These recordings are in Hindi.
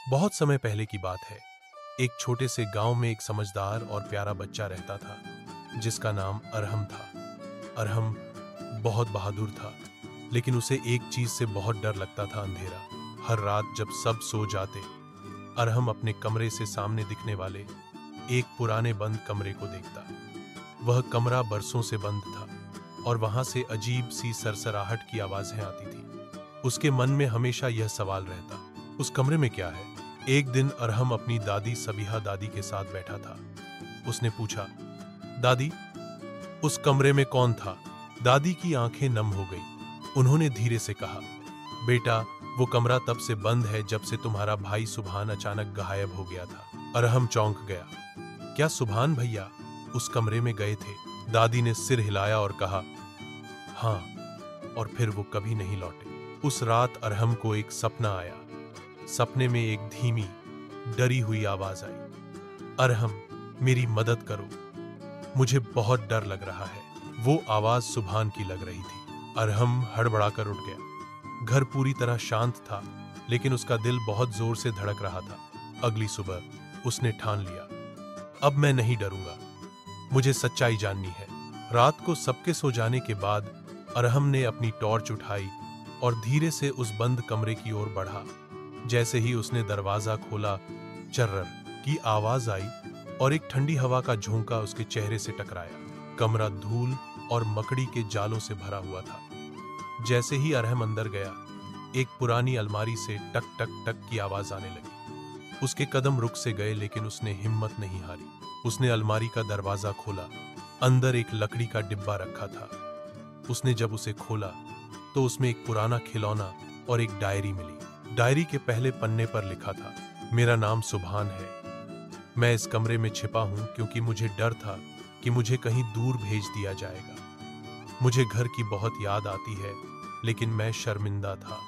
बहुत समय पहले की बात है। एक छोटे से गांव में एक समझदार और प्यारा बच्चा रहता था जिसका नाम अरहम था। अरहम बहुत बहादुर था, लेकिन उसे एक चीज से बहुत डर लगता था, अंधेरा। हर रात जब सब सो जाते, अरहम अपने कमरे से सामने दिखने वाले एक पुराने बंद कमरे को देखता। वह कमरा बरसों से बंद था और वहां से अजीब सी सरसराहट की आवाजें आती थी। उसके मन में हमेशा यह सवाल रहता, उस कमरे में क्या है? एक दिन अरहम अपनी दादी सबीहा दादी के साथ बैठा था। उसने पूछा, दादी, उस कमरे में कौन था? दादी की आंखें नम हो गई। उन्होंने धीरे से कहा, बेटा, वो कमरा तब से बंद है जब से तुम्हारा भाई सुभान अचानक गायब हो गया था। अरहम चौंक गया। क्या सुभान भैया उस कमरे में गए थे? दादी ने सिर हिलाया और कहा, हाँ, और फिर वो कभी नहीं लौटे। उस रात अरहम को एक सपना आया। सपने में एक धीमी, डरी हुई आवाज आई, अरहम, मेरी मदद करो, मुझे बहुत डर लग रहा है। वो आवाज सुभान की लग रही थी। अरहम हड़बड़ाकर उठ गया। घर पूरी तरह शांत था, लेकिन उसका दिल बहुत जोर से धड़क रहा था। अगली सुबह उसने ठान लिया, अब मैं नहीं डरूंगा, मुझे सच्चाई जाननी है। रात को सबके सो जाने के बाद अरहम ने अपनी टॉर्च उठाई और धीरे से उस बंद कमरे की ओर बढ़ा। जैसे ही उसने दरवाजा खोला, चर्रर की आवाज आई और एक ठंडी हवा का झोंका उसके चेहरे से टकराया। कमरा धूल और मकड़ी के जालों से भरा हुआ था। जैसे ही अरहम अंदर गया, एक पुरानी अलमारी से टक टक टक की आवाज आने लगी। उसके कदम रुक से गए, लेकिन उसने हिम्मत नहीं हारी। उसने अलमारी का दरवाजा खोला। अंदर एक लकड़ी का डिब्बा रखा था। उसने जब उसे खोला तो उसमें एक पुराना खिलौना और एक डायरी मिली। डायरी के पहले पन्ने पर लिखा था, मेरा नाम सुभान है, मैं इस कमरे में छिपा हूं क्योंकि मुझे डर था कि मुझे कहीं दूर भेज दिया जाएगा। मुझे घर की बहुत याद आती है, लेकिन मैं शर्मिंदा था।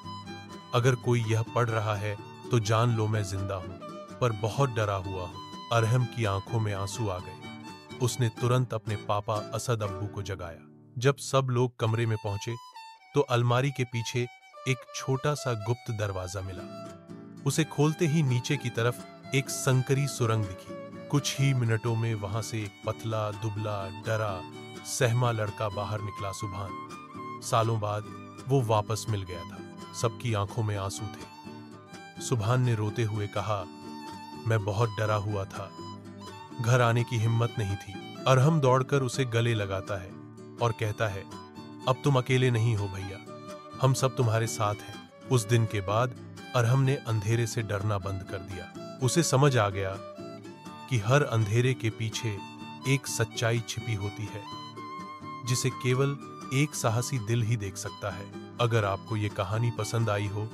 अगर कोई यह पढ़ रहा है तो जान लो मैं जिंदा हूं, पर बहुत डरा हुआ हूं। अरहम की आंखों में आंसू आ गए। उसने तुरंत अपने पापा असद अब्बू को जगाया। जब सब लोग कमरे में पहुंचे तो अलमारी के पीछे एक छोटा सा गुप्त दरवाजा मिला। उसे खोलते ही नीचे की तरफ एक संकरी सुरंग दिखी। कुछ ही मिनटों में वहां से एक पतला, दुबला, डरा, सहमा लड़का बाहर निकला। सुभान। सालों बाद वो वापस मिल गया था। सबकी आंखों में आंसू थे। सुभान ने रोते हुए कहा, मैं बहुत डरा हुआ था, घर आने की हिम्मत नहीं थी। अरहम दौड़कर उसे गले लगाता है और कहता है, अब तुम अकेले नहीं हो भैया, हम सब तुम्हारे साथ हैं। उस दिन के बाद अरहम ने अंधेरे से डरना बंद कर दिया। उसे समझ आ गया कि हर अंधेरे के पीछे एक सच्चाई छिपी होती है, जिसे केवल एक साहसी दिल ही देख सकता है। अगर आपको ये कहानी पसंद आई हो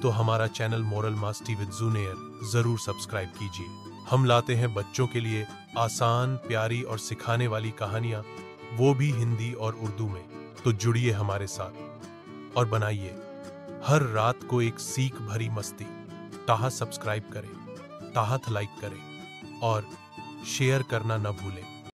तो हमारा channel moral Masti with Juner जरूर सब्सक्राइब कीजिए। हम लाते हैं बच्चों के लिए आसान, प्यारी और सिखाने वाली कहानियां, वो भी हिंदी और उर्दू में। तो जुड़िए हमारे साथ और बनाइए हर रात को एक सीख भरी मस्ती। ताहा सब्सक्राइब करें, ताहत लाइक करें और शेयर करना न भूलें।